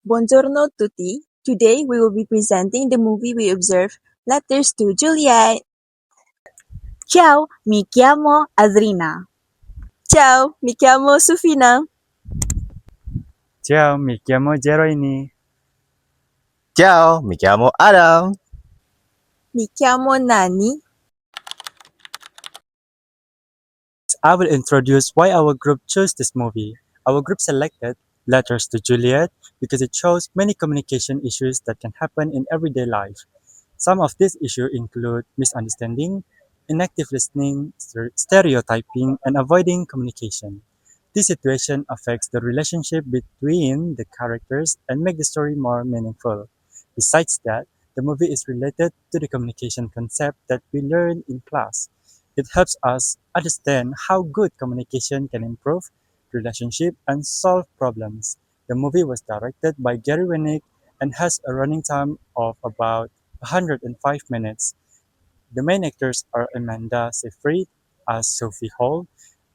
Buongiorno tutti. Today we will be presenting the movie we observed, Letters to Juliet. Ciao, mi chiamo Adrina. Ciao, mi chiamo Sufina. Ciao, mi chiamo Jeroini. Ciao, mi chiamo Adam. Mi chiamo Nani. I will introduce why our group chose this movie. Our group selected Letters to Juliet because it shows many communication issues that can happen in everyday life. Some of these issues include misunderstanding, inactive listening, stereotyping, and avoiding communication. This situation affects the relationship between the characters and make the story more meaningful. Besides that, the movie is related to the communication concept that we learned in class. It helps us understand how good communication can improve relationship and solve problems. The movie was directed by Gary Winnick and has a running time of about 105 minutes. The main actors are Amanda Seyfried as Sophie Hall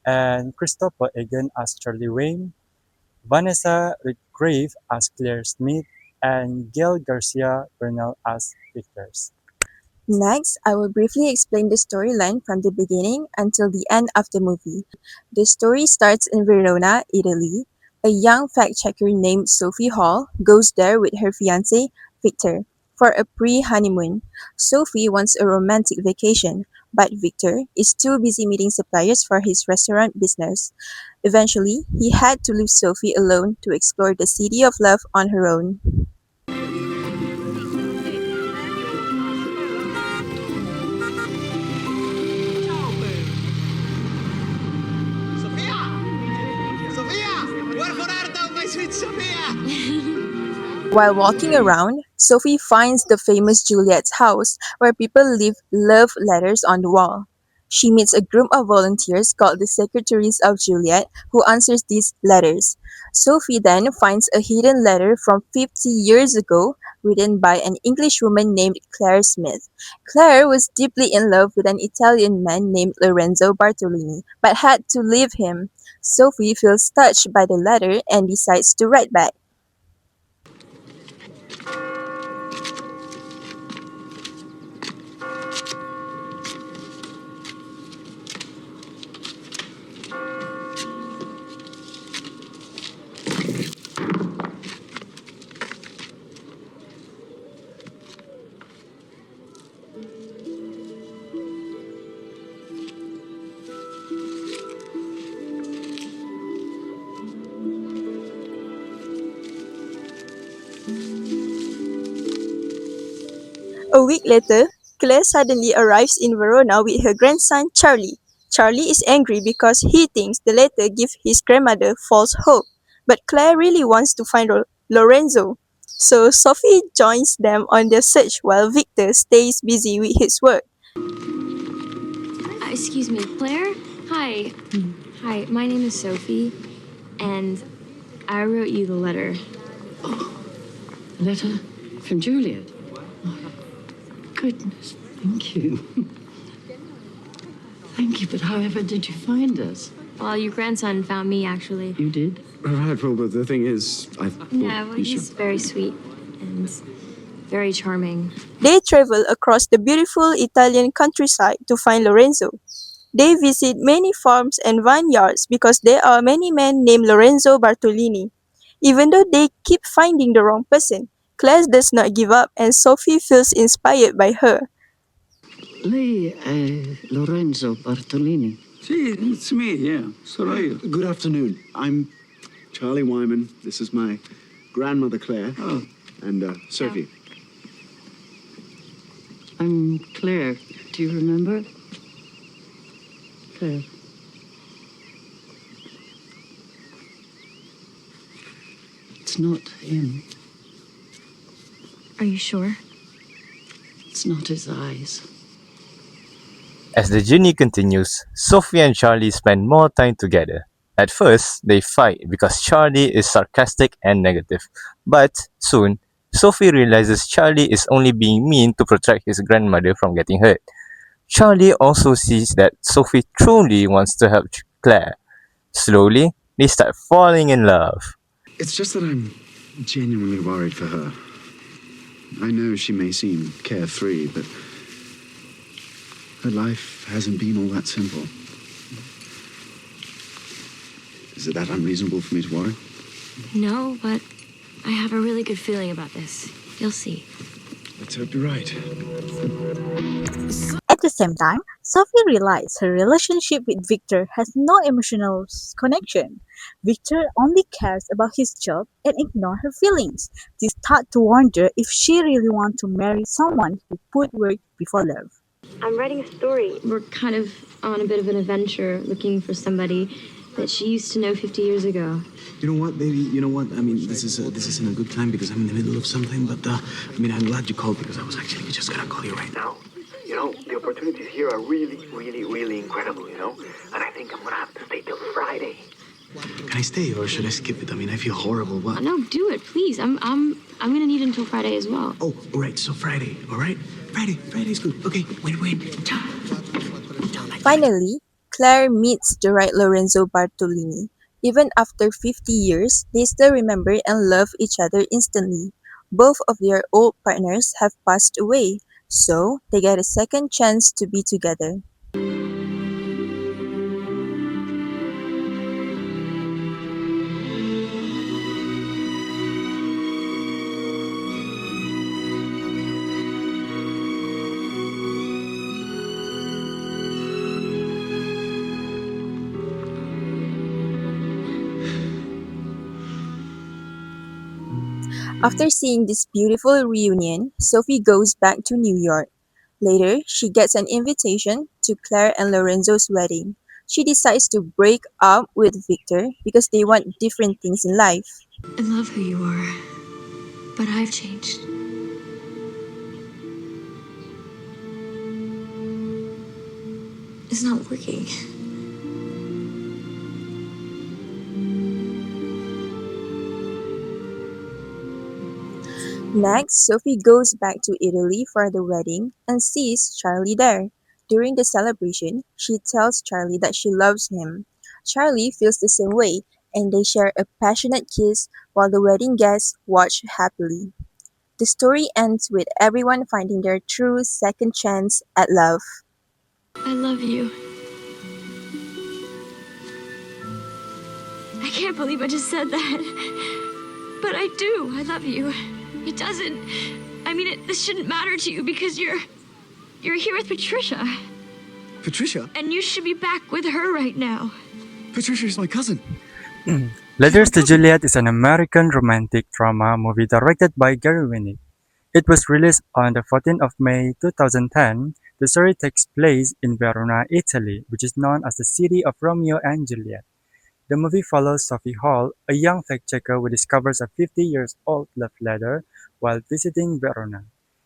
and Christopher Egan as Charlie Wayne, Vanessa Redgrave as Claire Smith, and Gail Garcia Bernal as Victors. Next, I will briefly explain the storyline from the beginning until the end of the movie. The story starts in Verona, Italy. A young fact-checker named Sophie Hall goes there with her fiancé, Victor, for a pre-honeymoon. Sophie wants a romantic vacation, but Victor is too busy meeting suppliers for his restaurant business. Eventually, he had to leave Sophie alone to explore the city of love on her own. Sophia! Sophia! Work hard on my sweet Sophia! While walking around, Sophie finds the famous Juliet's house where people leave love letters on the wall. She meets a group of volunteers called the Secretaries of Juliet who answers these letters. Sophie then finds a hidden letter from 50 years ago written by an English woman named Claire Smith. Claire was deeply in love with an Italian man named Lorenzo Bartolini but had to leave him. Sophie feels touched by the letter and decides to write back. A week later, Claire suddenly arrives in Verona with her grandson Charlie. Charlie is angry because he thinks the letter gives his grandmother false hope, but Claire really wants to find Lorenzo. So Sophie joins them on their search while Victor stays busy with his work. Excuse me, Claire? Hi. Hi, my name is Sophie, and I wrote you the letter. Letter from Juliet. Oh, goodness, thank you. Thank you, but however did you find us? Well, your grandson found me, actually. You did? Right, well, but the thing is, I thought Yeah, well, you he's should... very sweet and very charming. They travel across the beautiful Italian countryside to find Lorenzo. They visit many farms and vineyards because there are many men named Lorenzo Bartolini. Even though they keep finding the wrong person, Claire does not give up and Sophie feels inspired by her. Lei è Lorenzo Bartolini. See, it's me, yeah. Sono io. Good afternoon. I'm Charlie Wyman. This is my grandmother, Claire. Oh. And Sophie. I'm Claire. Do you remember? Claire. It's not him. Are you sure? It's not his eyes. As the journey continues, Sophie and Charlie spend more time together. At first, they fight because Charlie is sarcastic and negative. But soon, Sophie realizes Charlie is only being mean to protect his grandmother from getting hurt. Charlie also sees that Sophie truly wants to help Claire. Slowly, they start falling in love. It's just that I'm genuinely worried for her. I know she may seem carefree, but her life hasn't been all that simple. Is it that unreasonable for me to worry? No, but I have a really good feeling about this. You'll see. Let's hope you're right. At the same time, Sophie realized her relationship with Victor has no emotional connection. Victor only cares about his job and ignores her feelings. She starts to wonder if she really wants to marry someone who put work before love. I'm writing a story. We're kind of on a bit of an adventure looking for somebody that she used to know 50 years ago. You know what, baby? You know what? I mean, this isn't a good time because I'm in the middle of something. But I'm glad you called because I was actually just gonna call you right now. You know, the opportunities here are really, really, really incredible, you know? And I think I'm gonna have to stay till Friday. Can I stay or should I skip it? I mean, I feel horrible. What? No, do it, please. I'm gonna need until Friday as well. Oh, all right. So Friday, all right? Friday's good. Okay, wait. Ciao. Finally, Claire meets the right Lorenzo Bartolini. Even after 50 years, they still remember and love each other instantly. Both of their old partners have passed away, so they get a second chance to be together. After seeing this beautiful reunion, Sophie goes back to New York. Later, she gets an invitation to Claire and Lorenzo's wedding. She decides to break up with Victor because they want different things in life. I love who you are, but I've changed. It's not working. Next, Sophie goes back to Italy for the wedding and sees Charlie there. During the celebration, she tells Charlie that she loves him. Charlie feels the same way, and they share a passionate kiss while the wedding guests watch happily. The story ends with everyone finding their true second chance at love. I love you. I can't believe I just said that. But I do. I love you. It doesn't. This shouldn't matter to you because you're here with Patricia. Patricia? And you should be back with her right now. Patricia is my cousin. Letters to Juliet is an American romantic drama movie directed by Gary Winnick. It was released on the 14th of May 2010. The story takes place in Verona, Italy, which is known as the city of Romeo and Juliet. The movie follows Sophie Hall, a young fact-checker who discovers a 50-year-old love letter while visiting Verona.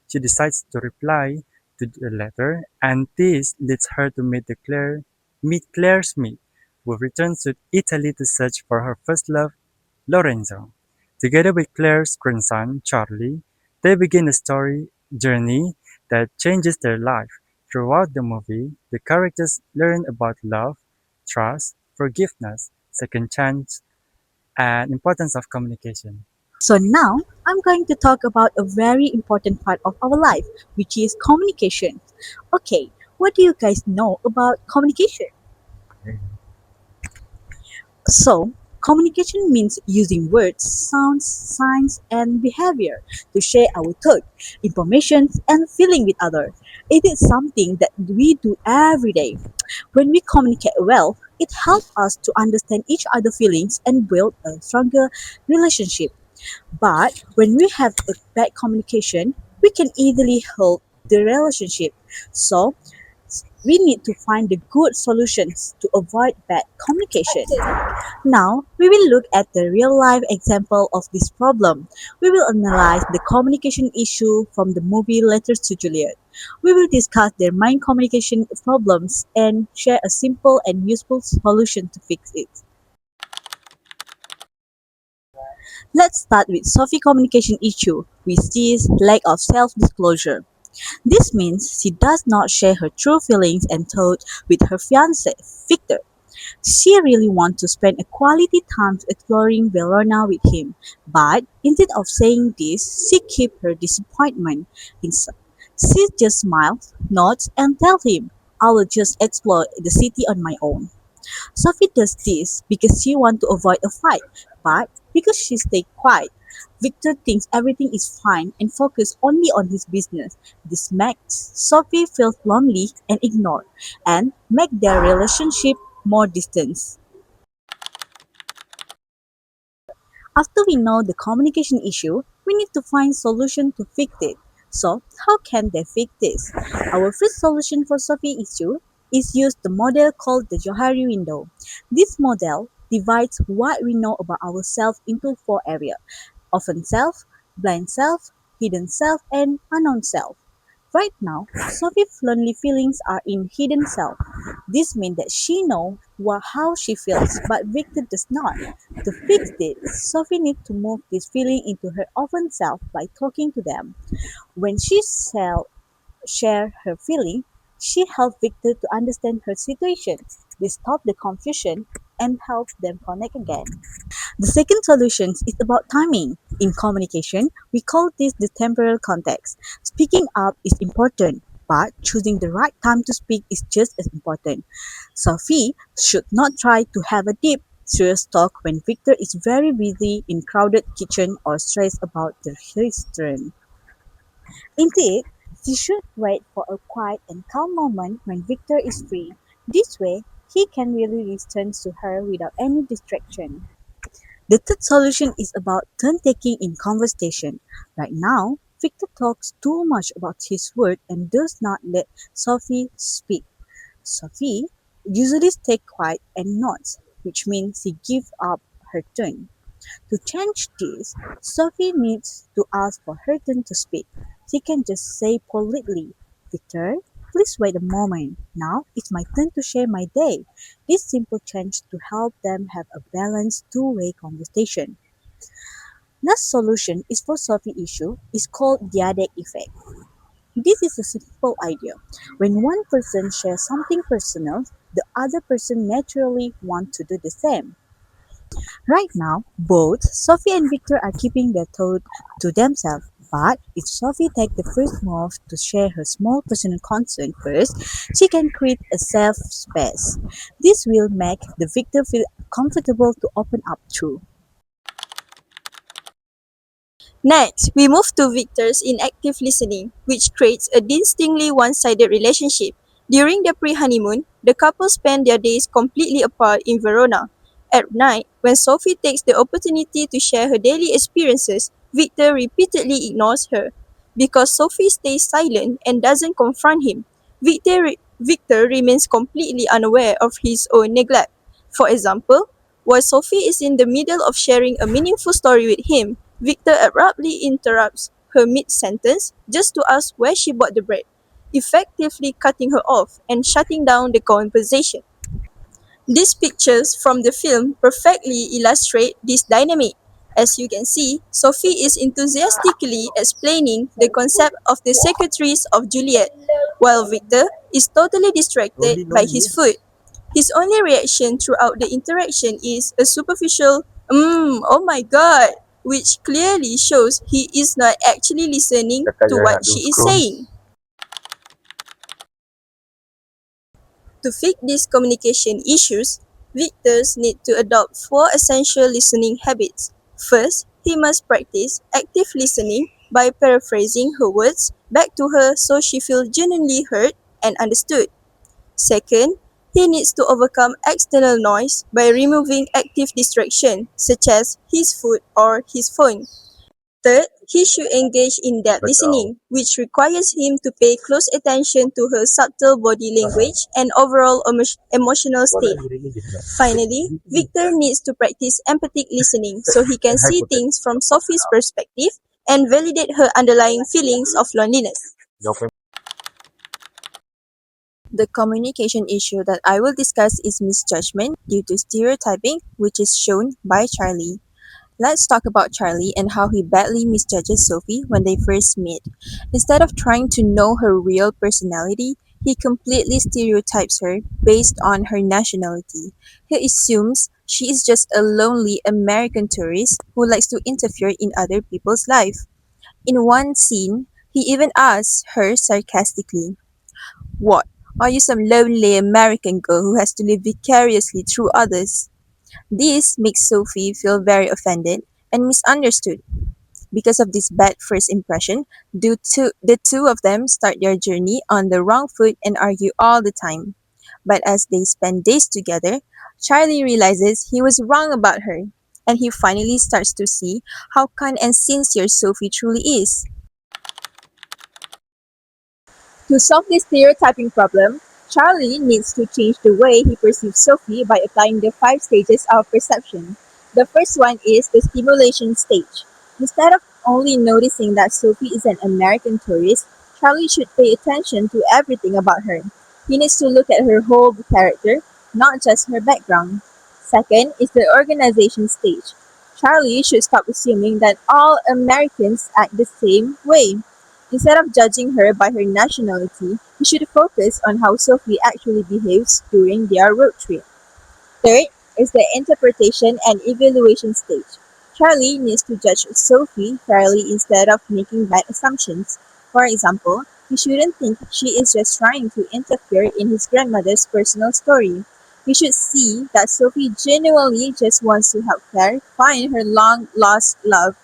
She decides to reply to the letter, and this leads her to meet Claire Smith, who returns to Italy to search for her first love, Lorenzo. Together with Claire's grandson, Charlie, they begin a story journey that changes their life. Throughout the movie, the characters learn about love, trust, forgiveness, second chance, and importance of communication. So now I'm going to talk about a very important part of our life, which is communication. Okay, what do you guys know about communication? So, communication means using words, sounds, signs, and behavior to share our thoughts, information, and feeling with others. It is something that we do every day. When we communicate well, it helps us to understand each other's feelings and build a stronger relationship. But when we have a bad communication, we can easily hurt the relationship. So, we need to find the good solutions to avoid bad communication. Now, we will look at the real life example of this problem. We will analyze the communication issue from the movie Letters to Juliet. We will discuss their main communication problems and share a simple and useful solution to fix it. Let's start with Sophie's communication issue, which is lack of self-disclosure. This means she does not share her true feelings and thoughts with her fiancé, Victor. She really wants to spend a quality time exploring Verona with him, but instead of saying this, she keeps her disappointment inside. She just smiles, nods, and tells him, I will just explore the city on my own. Sophie does this because she wants to avoid a fight, but because she stays quiet. Victor thinks everything is fine and focuses only on his business. This makes Sophie feel lonely and ignored, and make their relationship more distant. After we know the communication issue, we need to find solution to fix it. So, how can they fix this? Our first solution for Sophie issue is use the model called the Johari window. This model divides what we know about ourselves into four areas: open self, blind self, hidden self, and unknown self. Right now, Sophie's lonely feelings are in hidden self. This means that she knows how she feels, but Victor does not. To fix this, Sophie needs to move this feeling into her open self by talking to them. When she share her feeling, she helps Victor to understand her situation. This stops the confusion and helps them connect again. The second solution is about timing. In communication, we call this the temporal context. Speaking up is important, but choosing the right time to speak is just as important. Sophie should not try to have a deep, serious talk when Victor is very busy in crowded kitchen or stressed about the restaurant. Indeed, she should wait for a quiet and calm moment when Victor is free. This way, he can really listen to her without any distraction. The third solution is about turn-taking in conversation. Right now, Victor talks too much about his work and does not let Sophie speak. Sophie usually stays quiet and nods, which means she gives up her turn. To change this, Sophie needs to ask for her turn to speak. She can just say politely, Victor, please wait a moment. Now it's my turn to share my day. This simple change to help them have a balanced two-way conversation. Next solution is for Sophie issue is called Diadec effect. This is a simple idea. When one person shares something personal, the other person naturally wants to do the same. Right now, both Sophie and Victor are keeping their thought to themselves. But if Sophie takes the first move to share her small personal concern first, she can create a safe space. This will make the victor feel comfortable to open up to. Next, we move to Victor's inactive listening, which creates a distinctly one-sided relationship. During their pre-honeymoon, the couple spend their days completely apart in Verona. At night, when Sophie takes the opportunity to share her daily experiences, Victor repeatedly ignores her. Because Sophie stays silent and doesn't confront him, Victor remains completely unaware of his own neglect. For example, while Sophie is in the middle of sharing a meaningful story with him, Victor abruptly interrupts her mid-sentence just to ask where she bought the bread, effectively cutting her off and shutting down the conversation. These pictures from the film perfectly illustrate this dynamic. As you can see, Sophie is enthusiastically explaining the concept of the secretaries of Juliet, while Victor is totally distracted by his food. His only reaction throughout the interaction is a superficial, oh my god, which clearly shows he is not actually listening to what she is saying. To fix these communication issues, victors need to adopt four essential listening habits. First, he must practice active listening by paraphrasing her words back to her so she feels genuinely heard and understood. Second, he needs to overcome external noise by removing active distraction such as his food or his phone. Third, he should engage in depth listening, which requires him to pay close attention to her subtle body language and overall emotional state. Finally, Victor needs to practice empathic listening so he can see things from Sophie's perspective and validate her underlying feelings of loneliness. The communication issue that I will discuss is misjudgment due to stereotyping, which is shown by Charlie. Let's talk about Charlie and how he badly misjudges Sophie when they first meet. Instead of trying to know her real personality, He completely stereotypes her based on her nationality. He assumes she is just a lonely American tourist who likes to interfere in other people's life. In one scene, he even asks her sarcastically, "What? Are you some lonely American girl who has to live vicariously through others?" This makes Sophie feel very offended and misunderstood. Because of this bad first impression, the two of them start their journey on the wrong foot and argue all the time. But as they spend days together, Charlie realizes he was wrong about her, and he finally starts to see how kind and sincere Sophie truly is. To solve this stereotyping problem, Charlie needs to change the way he perceives Sophie by applying the five stages of perception. The first one is the stimulation stage. Instead of only noticing that Sophie is an American tourist, Charlie should pay attention to everything about her. He needs to look at her whole character, not just her background. Second is the organization stage. Charlie should stop assuming that all Americans act the same way. Instead of judging her by her nationality, he should focus on how Sophie actually behaves during their road trip. Third is the interpretation and evaluation stage. Charlie needs to judge Sophie fairly instead of making bad assumptions. For example, he shouldn't think she is just trying to interfere in his grandmother's personal story. He should see that Sophie genuinely just wants to help Claire find her long lost love.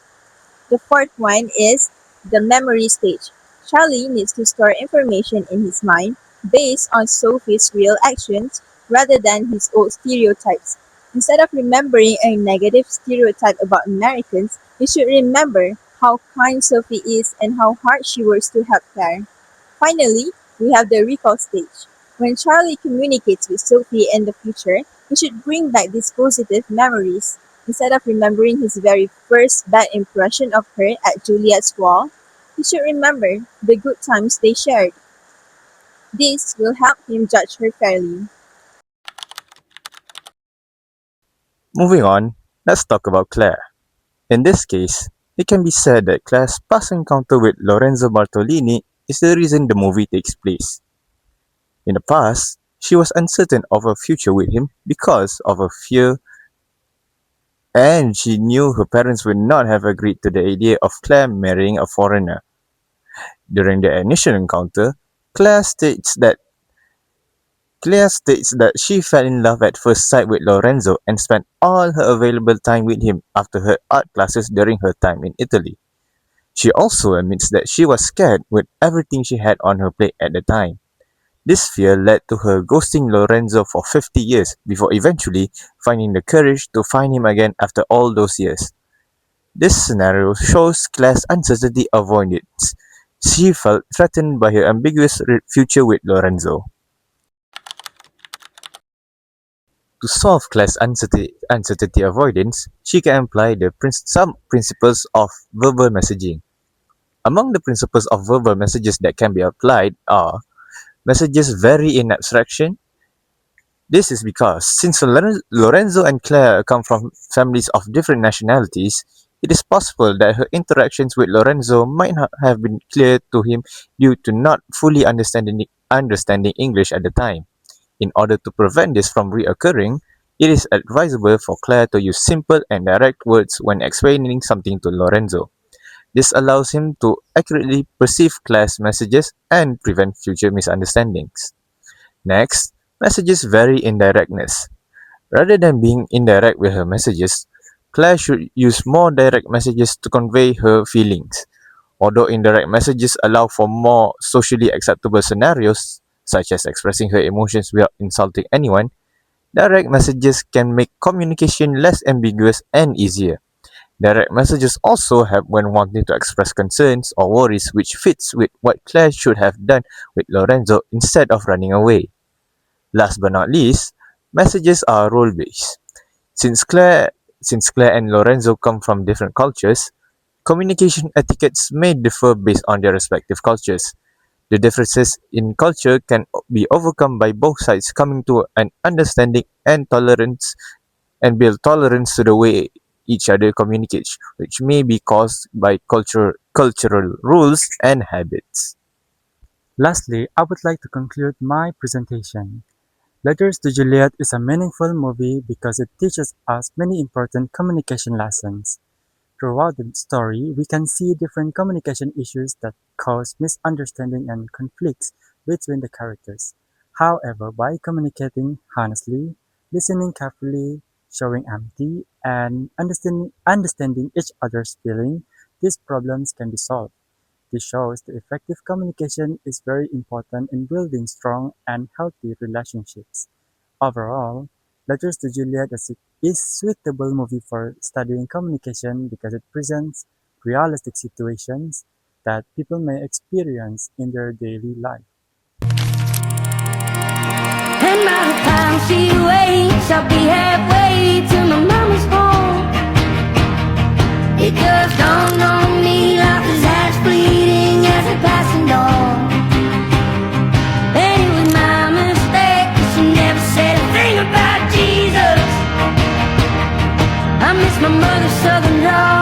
The fourth one is the memory stage. Charlie needs to store information in his mind based on Sophie's real actions rather than his old stereotypes. Instead of remembering a negative stereotype about Americans, he should remember how kind Sophie is and how hard she works to help Claire. Finally, we have the recall stage. When Charlie communicates with Sophie in the future, he should bring back these positive memories. Instead of remembering his very first bad impression of her at Juliet's ball, he should remember the good times they shared. This will help him judge her fairly. Moving on, let's talk about Claire. In this case, it can be said that Claire's past encounter with Lorenzo Bartolini is the reason the movie takes place. In the past, she was uncertain of her future with him because of her fear, and she knew her parents would not have agreed to the idea of Claire marrying a foreigner. During the initial encounter, Claire states that Claire states that she fell in love at first sight with Lorenzo and spent all her available time with him after her art classes during her time in Italy. She also admits that she was scared with everything she had on her plate at the time. This fear led to her ghosting Lorenzo for 50 years before eventually finding the courage to find him again after all those years. This scenario shows Claire's uncertainty avoidance. She felt threatened by her ambiguous future with Lorenzo. To solve Claire's uncertainty avoidance, she can apply some principles of verbal messaging. Among the principles of verbal messages that can be applied are messages vary in abstraction. This is because since Lorenzo and Claire come from families of different nationalities, it is possible that her interactions with Lorenzo might not have been clear to him due to not fully understanding English at the time. In order to prevent this from reoccurring, it is advisable for Claire to use simple and direct words when explaining something to Lorenzo. This allows him to accurately perceive Claire's messages and prevent future misunderstandings. Next, messages vary in directness. Rather than being indirect with her messages, Claire should use more direct messages to convey her feelings. Although indirect messages allow for more socially acceptable scenarios, such as expressing her emotions without insulting anyone, direct messages can make communication less ambiguous and easier. Direct messages also help when wanting to express concerns or worries, which fits with what Claire should have done with Lorenzo instead of running away. Last but not least, messages are role-based. Since Claire, since Claire and Lorenzo come from different cultures, communication etiquettes may differ based on their respective cultures. The differences in culture can be overcome by both sides coming to an understanding and build tolerance to the way each other communicates, which may be caused by cultural rules and habits. Lastly, I would like to conclude my presentation. Letters to Juliet is a meaningful movie because it teaches us many important communication lessons. Throughout the story, we can see different communication issues that cause misunderstanding and conflicts between the characters. However, by communicating honestly, listening carefully, showing empathy, and understanding each other's feeling, these problems can be solved. This shows that effective communication is very important in building strong and healthy relationships. Overall, Letters to Juliet is suitable movie for studying communication because it presents realistic situations that people may experience in their daily life. And by the time she wakes, I'll be halfway to my mama's home. It just dawned on me, life is as fleeting as a passing dawn. And it was my mistake, 'cause she never said a thing about Jesus. I miss my mother's southern drawl.